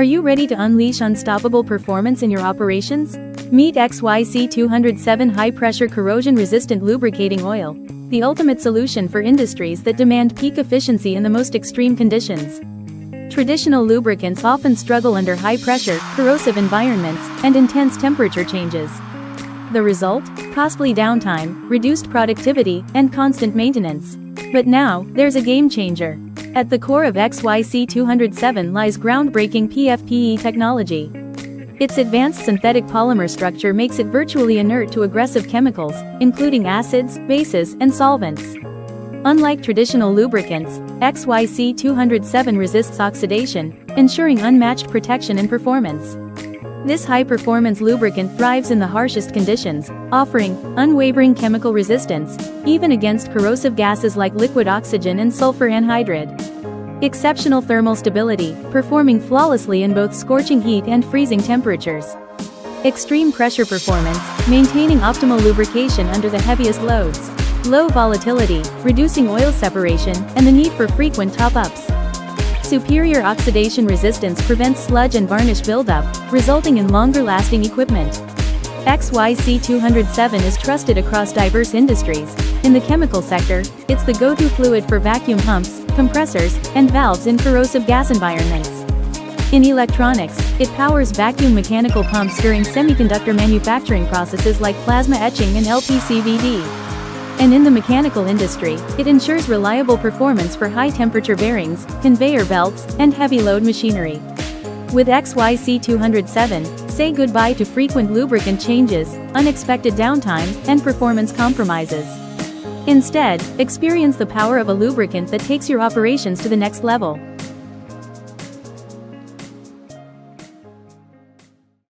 Are you ready to unleash unstoppable performance in your operations? Meet XiaoYiChong High-Pressure Corrosion-Resistant Lubricating Oil, the ultimate solution for industries that demand peak efficiency in the most extreme conditions. Traditional lubricants often struggle under high-pressure, corrosive environments, and intense temperature changes. The result? Costly downtime, reduced productivity, and constant maintenance. But now, there's a game-changer. At the core of XiaoYiChong lies groundbreaking PFPE technology. Its advanced synthetic polymer structure makes it virtually inert to aggressive chemicals, including acids, bases, and solvents. Unlike traditional lubricants, XiaoYiChong resists oxidation, ensuring unmatched protection and performance. This high-performance lubricant thrives in the harshest conditions, offering unwavering chemical resistance, even against corrosive gases like liquid oxygen and sulfur anhydride. Exceptional thermal stability, performing flawlessly in both scorching heat and freezing temperatures. Extreme pressure performance, maintaining optimal lubrication under the heaviest loads. Low volatility, reducing oil separation, and the need for frequent top-ups. Superior oxidation resistance prevents sludge and varnish buildup, resulting in longer-lasting equipment. XiaoYiChong is trusted across diverse industries. In the chemical sector, it's the go-to fluid for vacuum pumps, compressors, and valves in corrosive gas environments. In electronics, it powers vacuum mechanical pumps during semiconductor manufacturing processes like plasma etching and LPCVD. And in the mechanical industry, it ensures reliable performance for high-temperature bearings, conveyor belts, and heavy-load machinery. With XiaoYiChong, say goodbye to frequent lubricant changes, unexpected downtime, and performance compromises. Instead, experience the power of a lubricant that takes your operations to the next level.